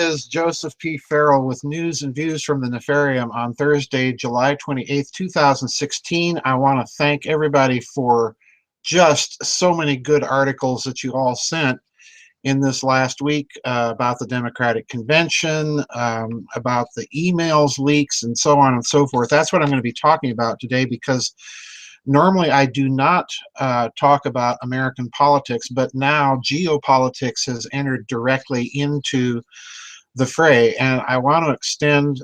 is Joseph P. Farrell with news and views from the Nefarium on Thursday, July 28th, 2016. I want to thank everybody for just so many good articles that you all sent in this last week about the Democratic Convention, about the emails leaks, and so on and so forth. That's what I'm going to be talking about today, because normally I do not talk about American politics, but now geopolitics has entered directly into the fray, and I want to extend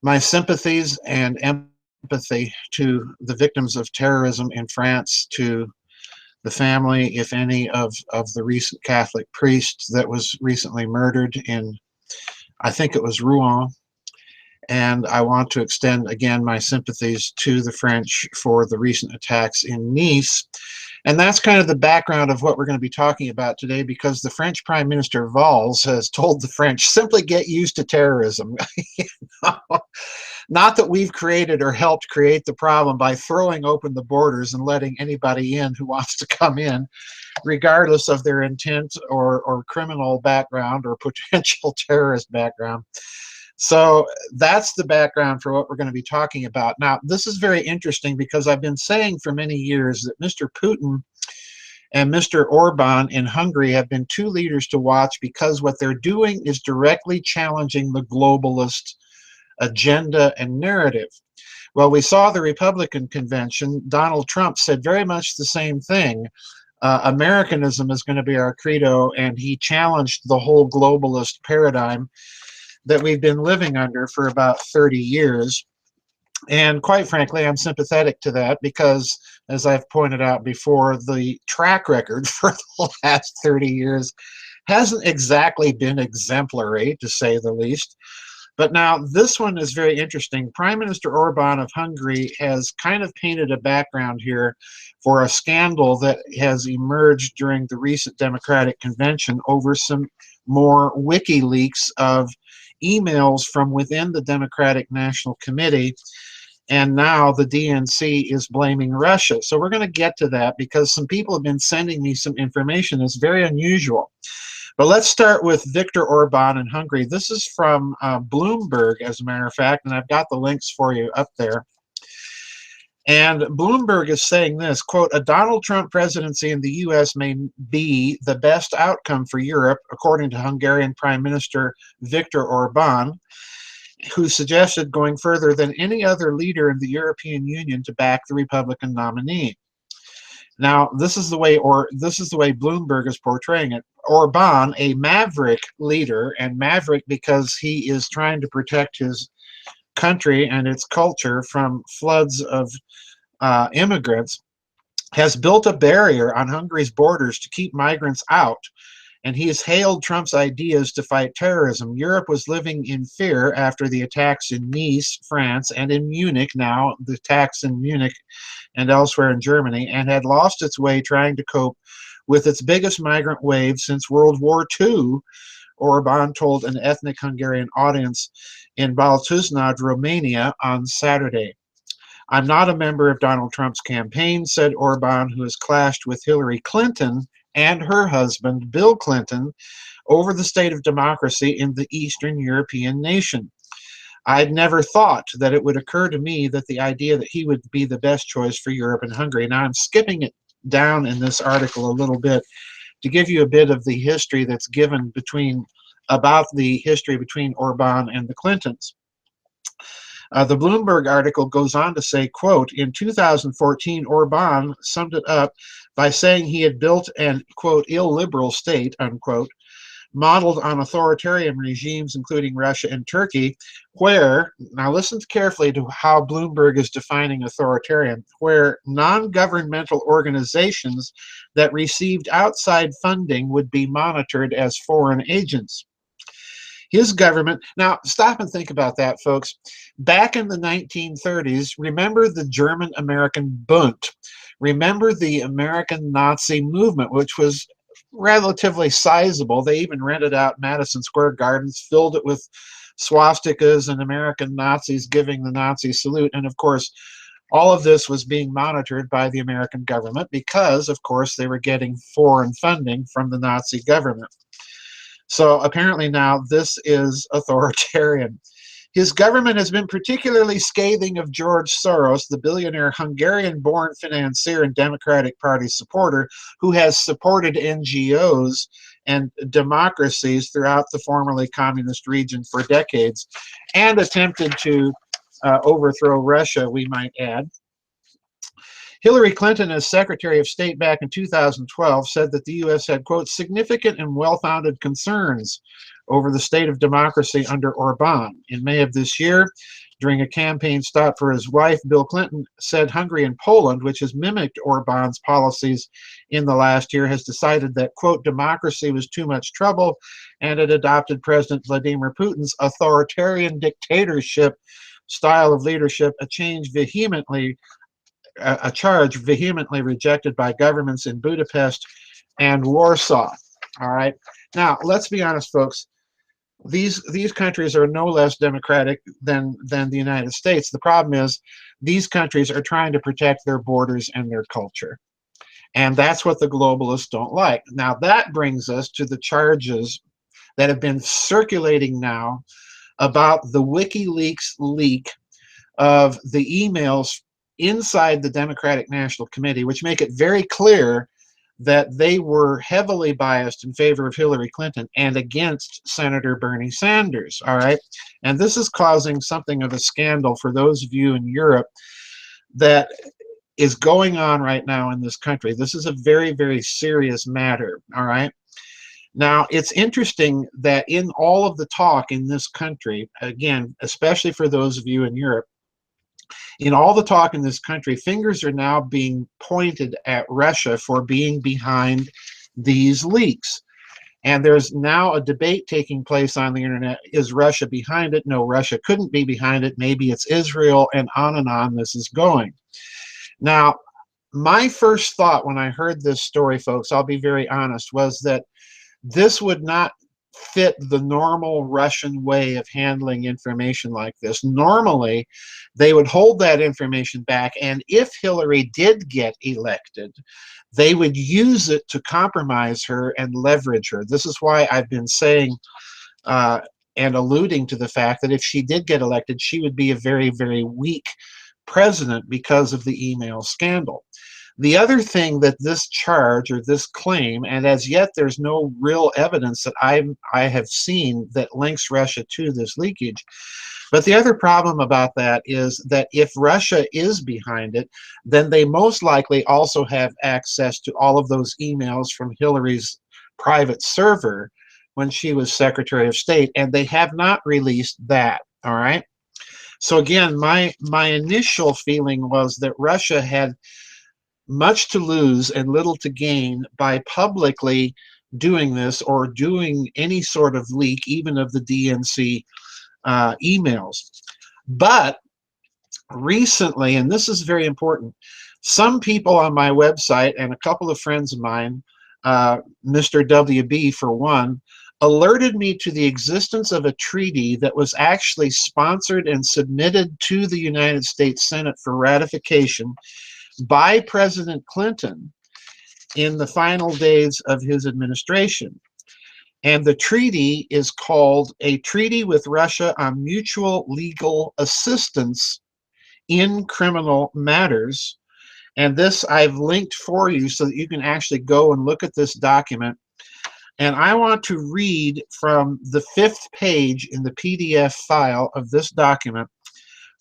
my sympathies and empathy to the victims of terrorism in France, to the family, if any, of the recent Catholic priest that was recently murdered in, I think it was Rouen. And I want to extend again my sympathies to the French for the recent attacks in Nice. And that's kind of the background of what we're going to be talking about today, because the French Prime Minister Valls has told the French, simply get used to terrorism. You know? Not that we've created or helped create the problem by throwing open the borders and letting anybody in who wants to come in, regardless of their intent or criminal background or potential terrorist background. So that's the background for what we're going to be talking about. Now, this is very interesting because I've been saying for many years that Mr. Putin and Mr. Orban in Hungary have been two leaders to watch, because what they're doing is directly challenging the globalist agenda and narrative. Well, we saw the Republican convention. Donald Trump said very much the same thing. Americanism is going to be our credo, and he challenged the whole globalist paradigm that we've been living under for about 30 years. And quite frankly, I'm sympathetic to that because, as I've pointed out before, the track record for the last 30 years hasn't exactly been exemplary, to say the least. But now this one is very interesting. Prime Minister Orban of Hungary has kind of painted a background here for a scandal that has emerged during the recent Democratic Convention over some more WikiLeaks of emails from within the Democratic National Committee, and now the DNC is blaming Russia. So we're going to get to that because some people have been sending me some information that's very unusual. But let's start with Viktor Orban in Hungary. This is from Bloomberg, as a matter of fact, and I've got the links for you up there. And Bloomberg is saying this, quote, a Donald Trump presidency in the U.S. may be the best outcome for Europe, according to Hungarian Prime Minister Viktor Orban, who suggested going further than any other leader in the European Union to back the Republican nominee. Now, this is the way Bloomberg is portraying it. Orban, a maverick leader, and maverick because he is trying to protect his country and its culture from floods of immigrants, has built a barrier on Hungary's borders to keep migrants out, and he has hailed Trump's ideas to fight terrorism. Europe was living in fear after the attacks in Nice, France, and in Munich, now the attacks in Munich and elsewhere in Germany, and had lost its way trying to cope with its biggest migrant wave since World War II, Orban told an ethnic Hungarian audience in Baltusnad, Romania on Saturday. I'm not a member of Donald Trump's campaign, said Orban, who has clashed with Hillary Clinton and her husband, Bill Clinton, over the state of democracy in the Eastern European nation. I'd never thought that it would occur to me that the idea that he would be the best choice for Europe and Hungary. Now, I'm skipping it down in this article a little bit to give you a bit of the history that's given about the history between Orban and the Clintons. The Bloomberg article goes on to say, quote, in 2014, Orban summed it up by saying he had built an, quote, illiberal state, unquote, modeled on authoritarian regimes, including Russia and Turkey, where, now listen carefully to how Bloomberg is defining authoritarian, where non-governmental organizations that received outside funding would be monitored as foreign agents. His government, now stop and think about that, folks. Back in the 1930s, remember the German-American Bund. Remember the American Nazi movement, which was relatively sizable. They even rented out Madison Square Gardens, filled it with swastikas and American Nazis giving the Nazi salute. And of course, all of this was being monitored by the American government because, of course, they were getting foreign funding from the Nazi government. So apparently now this is authoritarian. His government has been particularly scathing of George Soros, the billionaire Hungarian-born financier and Democratic Party supporter who has supported NGOs and democracies throughout the formerly communist region for decades and attempted to overthrow Russia, we might add. Hillary Clinton, as Secretary of State back in 2012, said that the U.S. had, quote, significant and well-founded concerns over the state of democracy under Orban. In May of this year, during a campaign stop for his wife, Bill Clinton said Hungary and Poland, which has mimicked Orban's policies in the last year, has decided that, quote, democracy was too much trouble, and it adopted President Vladimir Putin's authoritarian dictatorship style of leadership, a charge vehemently rejected by governments in Budapest and Warsaw. All right. Now, let's be honest, folks. These countries are no less democratic than the United States. The problem is these countries are trying to protect their borders and their culture. And that's what the globalists don't like. Now, that brings us to the charges that have been circulating now about the WikiLeaks leak of the emails inside the Democratic National Committee, which make it very clear that they were heavily biased in favor of Hillary Clinton and against Senator Bernie Sanders, all right? And this is causing something of a scandal for those of you in Europe that is going on right now in this country. This is a very, very serious matter, all right? Now, it's interesting that in all of the talk in this country, again, especially for those of you in Europe, in all the talk in this country, fingers are now being pointed at Russia for being behind these leaks. And there's now a debate taking place on the internet. Is Russia behind it? No, Russia couldn't be behind it. Maybe it's Israel, and on this is going. Now, my first thought when I heard this story, folks, I'll be very honest, was that this would not fit the normal Russian way of handling information like this. Normally, they would hold that information back, and if Hillary did get elected, they would use it to compromise her and leverage her. This is why I've been saying and alluding to the fact that if she did get elected, she would be a very, very weak president because of the email scandal. The other thing that this charge or this claim, and as yet there's no real evidence that I have seen that links Russia to this leakage, but the other problem about that is that if Russia is behind it, then they most likely also have access to all of those emails from Hillary's private server when she was Secretary of State, and they have not released that, all right? So again, my initial feeling was that Russia had much to lose and little to gain by publicly doing this or doing any sort of leak, even of the DNC emails. But recently, and this is very important, some people on my website and a couple of friends of mine, Mr. WB for one, alerted me to the existence of a treaty that was actually sponsored and submitted to the United States Senate for ratification by President Clinton in the final days of his administration. And the treaty is called a Treaty with Russia on Mutual Legal Assistance in Criminal Matters. And this I've linked for you so that you can actually go and look at this document. And I want to read from the 5th page in the PDF file of this document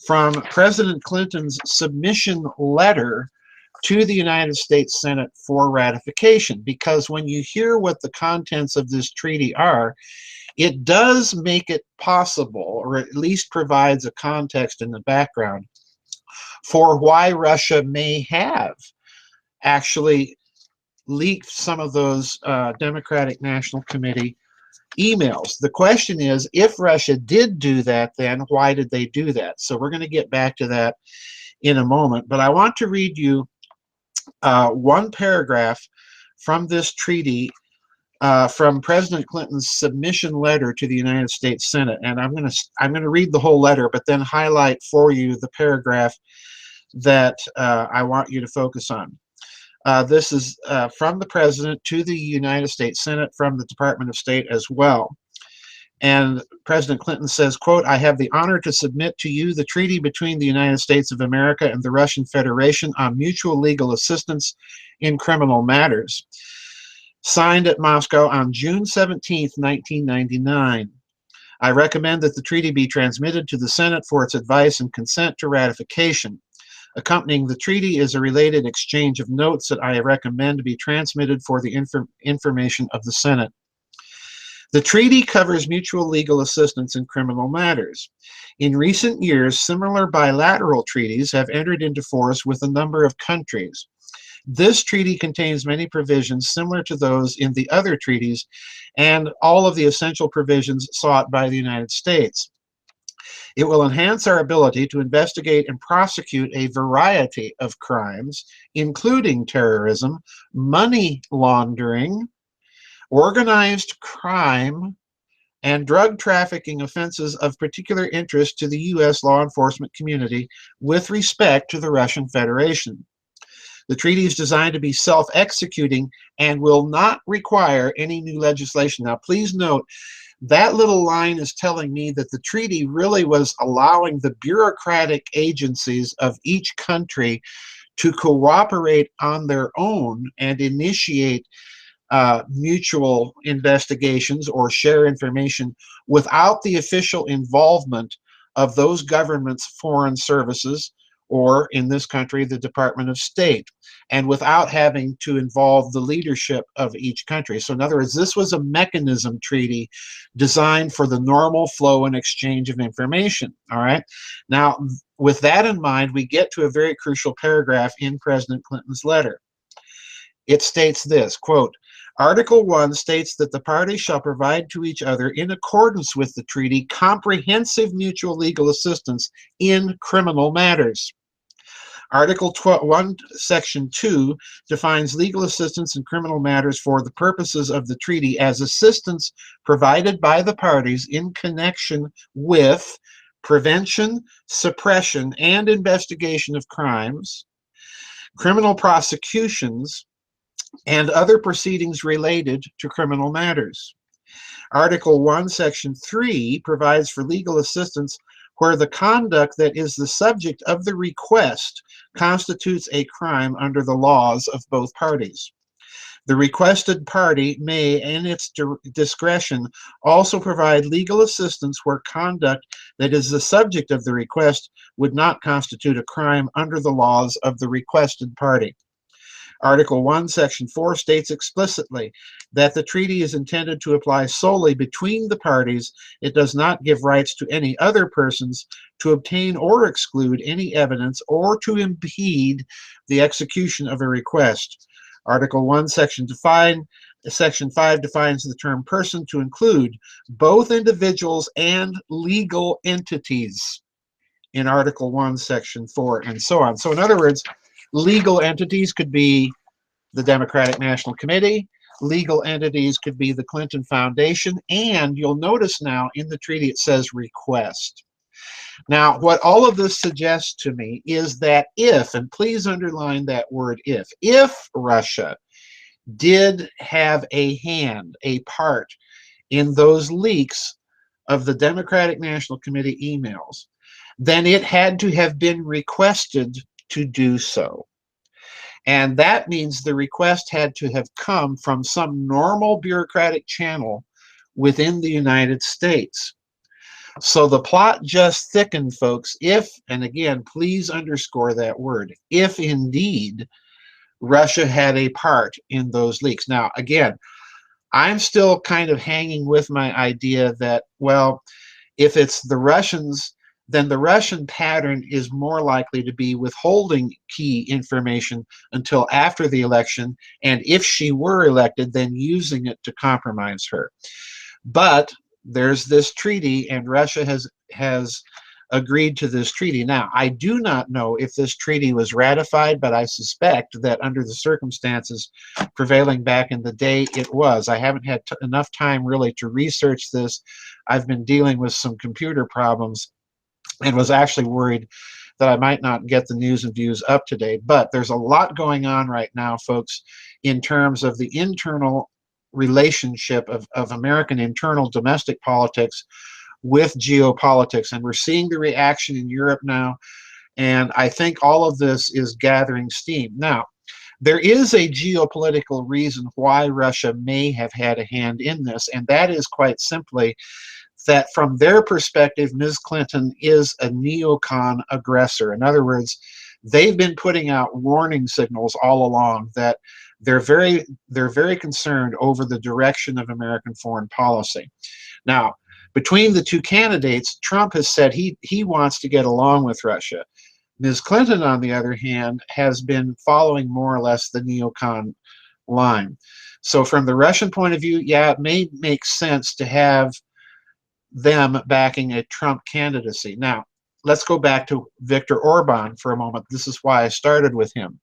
from President Clinton's submission letter to the United States Senate for ratification, because when you hear what the contents of this treaty are, it does make it possible, or at least provides a context in the background, for why Russia may have actually leaked some of those Democratic National Committee emails. The question is, if Russia did do that, then why did they do that? So we're going to get back to that in a moment, but I want to read you one paragraph from this treaty from President Clinton's submission letter to the United States Senate, and I'm going to read the whole letter, but then highlight for you the paragraph that I want you to focus on. This is from the President to the United States Senate from the Department of State as well. And President Clinton says, quote, "I have the honor to submit to you the treaty between the United States of America and the Russian Federation on mutual legal assistance in criminal matters, signed at Moscow on June 17, 1999. I recommend that the treaty be transmitted to the Senate for its advice and consent to ratification. Accompanying the treaty is a related exchange of notes that I recommend be transmitted for the information of the Senate. The treaty covers mutual legal assistance in criminal matters. In recent years, similar bilateral treaties have entered into force with a number of countries. This treaty contains many provisions similar to those in the other treaties and all of the essential provisions sought by the United States. It will enhance our ability to investigate and prosecute a variety of crimes, including terrorism, money laundering, organized crime, and drug trafficking offenses of particular interest to the U.S. law enforcement community with respect to the Russian Federation. The treaty is designed to be self-executing and will not require any new legislation." Now, please note, that little line is telling me that the treaty really was allowing the bureaucratic agencies of each country to cooperate on their own and initiate mutual investigations or share information without the official involvement of those governments' foreign services, or in this country, the Department of State, and without having to involve the leadership of each country. So in other words, this was a mechanism treaty designed for the normal flow and exchange of information. All right. Now, with that in mind, we get to a very crucial paragraph in President Clinton's letter. It states this, quote, "Article 1 states that the parties shall provide to each other, in accordance with the treaty, comprehensive mutual legal assistance in criminal matters. Article 1, Section 2 defines legal assistance in criminal matters for the purposes of the treaty as assistance provided by the parties in connection with prevention, suppression, and investigation of crimes, criminal prosecutions, and other proceedings related to criminal matters. Article 1, Section 3 provides for legal assistance where the conduct that is the subject of the request constitutes a crime under the laws of both parties. The requested party may, in its discretion, also provide legal assistance where conduct that is the subject of the request would not constitute a crime under the laws of the requested party. Article 1, Section 4 states explicitly that the treaty is intended to apply solely between the parties. It does not give rights to any other persons to obtain or exclude any evidence or to impede the execution of a request. Article 1, Section 5 defines the term person to include both individuals and legal entities in Article 1, Section 4, and so on. So in other words, legal entities could be the Democratic National Committee, legal entities could be the Clinton Foundation, and you'll notice now in the treaty it says request. Now, what all of this suggests to me is that if, and please underline that word if Russia did have a hand, a part in those leaks of the Democratic National Committee emails, then it had to have been requested to do so. And that means the request had to have come from some normal bureaucratic channel within the United States. So the plot just thickened, folks, if, and again, please underscore that word, if indeed Russia had a part in those leaks. Now, again, I'm still kind of hanging with my idea that, well, if it's the Russians, then the Russian pattern is more likely to be withholding key information until after the election, and if she were elected, then using it to compromise her. But there's this treaty, and Russia has agreed to this treaty. Now, I do not know if this treaty was ratified, but I suspect that under the circumstances prevailing back in the day, it was. I haven't had enough time really to research this. I've been dealing with some computer problems and was actually worried that I might not get the news and views up to date. But there's a lot going on right now, folks, in terms of the internal relationship of American internal domestic politics with geopolitics. And we're seeing the reaction in Europe now. And I think all of this is gathering steam. Now, there is a geopolitical reason why Russia may have had a hand in this, and that is quite simply that from their perspective, Ms. Clinton is a neocon aggressor. In other words, they've been putting out warning signals all along that they're very concerned over the direction of American foreign policy. Now, between the two candidates, Trump has said he wants to get along with Russia. Ms. Clinton, on the other hand, has been following more or less the neocon line. So from the Russian point of view, yeah, it may make sense to have them backing a Trump candidacy. Now, let's go back to Viktor Orban for a moment. This is why I started with him.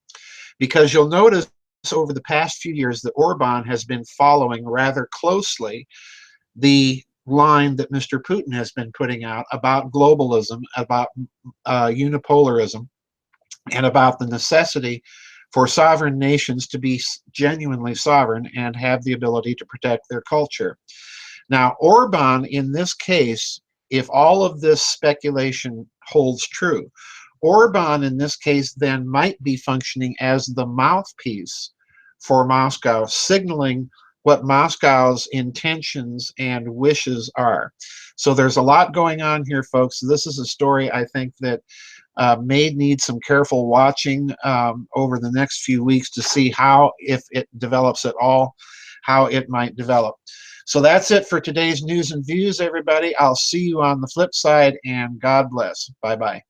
Because you'll notice over the past few years that Orban has been following rather closely the line that Mr. Putin has been putting out about globalism, about unipolarism, and about the necessity for sovereign nations to be genuinely sovereign and have the ability to protect their culture. Now, Orban, in this case, if all of this speculation holds true, Orban, in this case, then might be functioning as the mouthpiece for Moscow, signaling what Moscow's intentions and wishes are. So there's a lot going on here, folks. This is a story I think that may need some careful watching over the next few weeks to see how, if it develops at all, how it might develop. So that's it for today's news and views, everybody. I'll see you on the flip side, and God bless. Bye-bye.